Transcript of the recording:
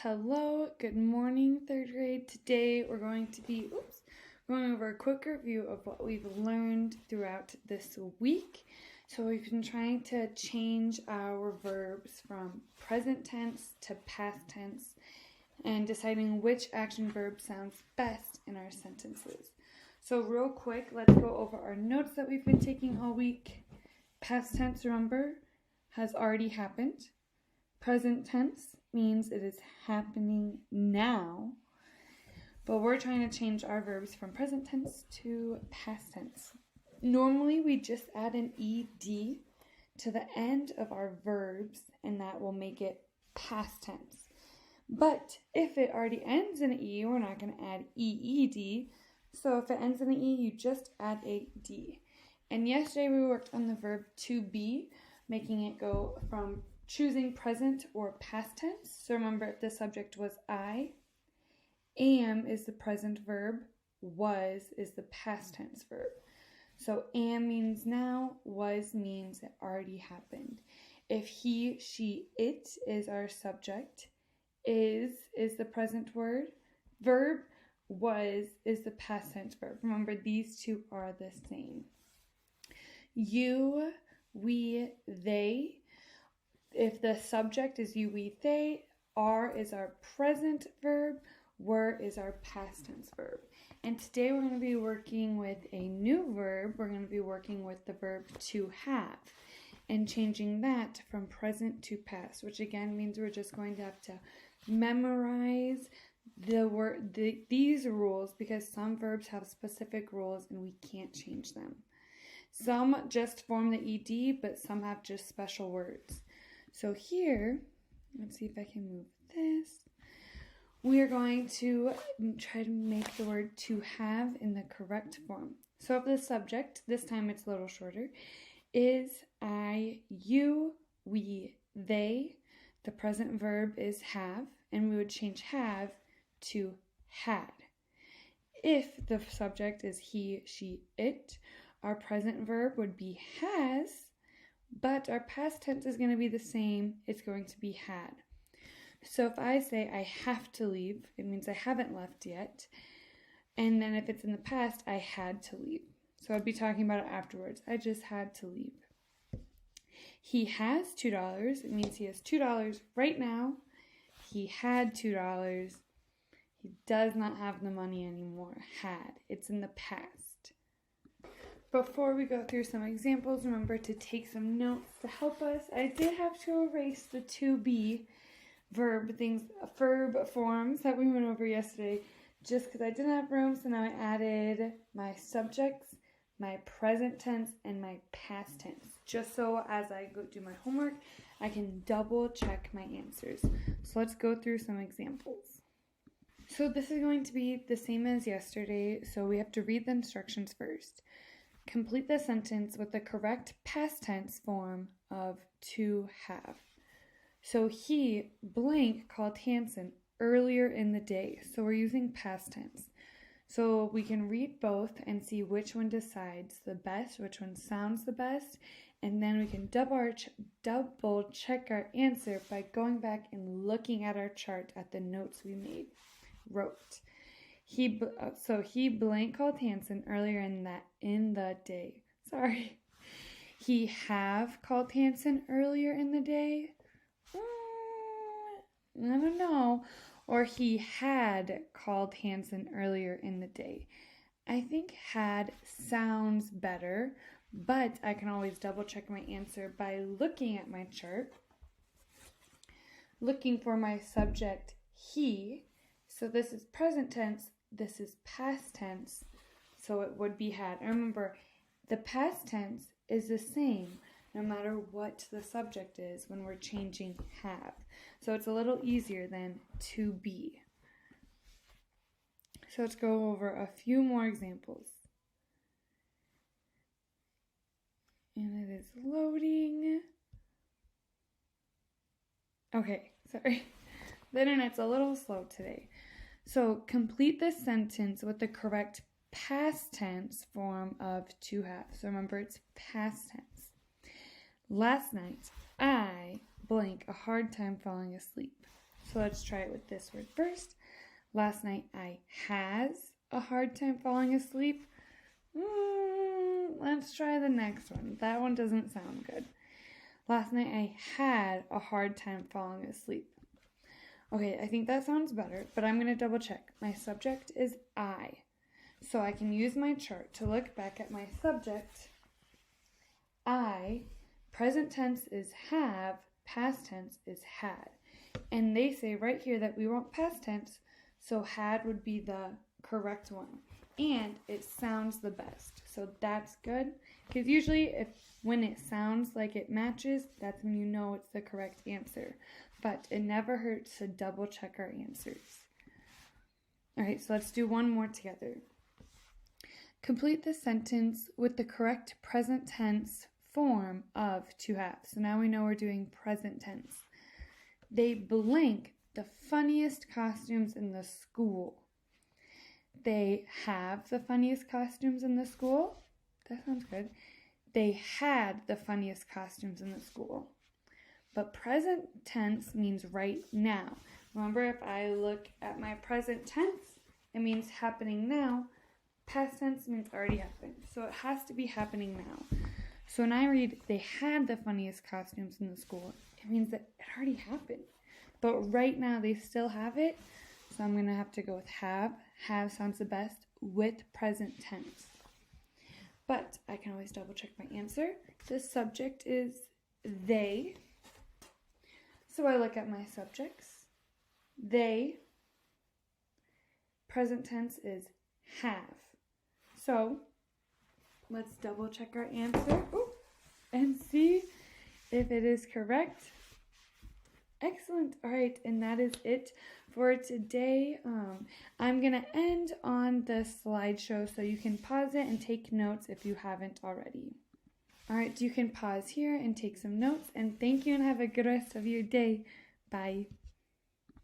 Hello, good morning, third grade. Today we're going to be going over a quick review of what we've learned throughout this week. So we've been trying to change our verbs from present tense to past tense and deciding which action verb sounds best in our sentences. So real quick, let's go over our notes that we've been taking all week. Past tense, remember, has already happened. Present tense means it is happening now, but we're trying to change our verbs from present tense to past tense. Normally, we just add an ed to the end of our verbs, and that will make it past tense. But if it already ends in e, we're not going to add eed. So if it ends in an e, you just add a d. And yesterday we worked on the verb to be, making it go from choosing present or past tense. So remember, if the subject was I, am is the present verb, was is the past tense verb. So am means now, was means it already happened. If he, she, it is our subject, is the present verb, was is the past tense verb. Remember, these two are the same. You, we, they. If the subject is you, we, they, are is our present verb, were is our past tense verb. And today we're going to be working with a new verb. We're going to be working with the verb to have and changing that from present to past, which again means we're just going to have to memorize these rules, because some verbs have specific rules and we can't change them. Some just form the ed, but some have just special words. So here, let's see if I can move this. We are going to try to make the word to have in the correct form. So if the subject, this time it's a little shorter, is I, you, we, they, the present verb is have, and we would change have to had. If the subject is he, she, it, our present verb would be has, but our past tense is going to be the same. It's going to be had. So if I say I have to leave, it means I haven't left yet. And then if it's in the past, I had to leave. So I'd be talking about it afterwards. I just had to leave. He has $2. It means he has $2 right now. He had $2. He does not have the money anymore. Had. It's in the past. Before we go through some examples, remember to take some notes to help us. I did have to erase the to be verb forms that we went over yesterday just because I didn't have room, so now I added my subjects, my present tense, and my past tense, just so as I go do my homework, I can double check my answers. So let's go through some examples. So this is going to be the same as yesterday, so we have to read the instructions first. Complete the sentence with the correct past tense form of to have. So he, blank, called Hanson earlier in the day. So we're using past tense. So we can read both and see which one decides the best, which one sounds the best, and then we can double check our answer by going back and looking at our chart at the notes we wrote. He blank called Hanson earlier in the day. Sorry. He have called Hanson earlier in the day. I don't know. Or he had called Hanson earlier in the day. I think had sounds better, but I can always double check my answer by looking at my chart, looking for my subject he. So this is present tense. This is past tense, so it would be had. And remember, the past tense is the same no matter what the subject is when we're changing have. So it's a little easier than to be. So let's go over a few more examples. And it is loading. Okay, sorry. The internet's a little slow today. So complete the sentence with the correct past tense form of to have. So remember, it's past tense. Last night, I blank a hard time falling asleep. So let's try it with this word first. Last night I has a hard time falling asleep. Let's try the next one. That one doesn't sound good. Last night I had a hard time falling asleep. Okay, I think that sounds better, but I'm going to double check. My subject is I. So I can use my chart to look back at my subject. I, present tense is have, past tense is had. And they say right here that we want past tense, so had would be the correct one. And it sounds the best. So that's good. Because usually when it sounds like it matches, that's when you know it's the correct answer. But it never hurts to double check our answers. All right, so let's do one more together. Complete the sentence with the correct present tense form of to have. So now we know we're doing present tense. They blank the funniest costumes in the school. They have the funniest costumes in the school. That sounds good. They had the funniest costumes in the school. But present tense means right now. Remember, if I look at my present tense, it means happening now. Past tense means already happened. So it has to be happening now. So when I read, they had the funniest costumes in the school, it means that it already happened. But right now, they still have it. So I'm going to have to go with have. Have sounds the best with present tense. But I can always double check my answer. The subject is they. So I look at my subjects. They. Present tense is have. So let's double check our answer and see if it is correct. Excellent. All right, and that is it for today. I'm going to end on the slideshow so you can pause it and take notes if you haven't already. All right, you can pause here and take some notes. And thank you and have a good rest of your day. Bye.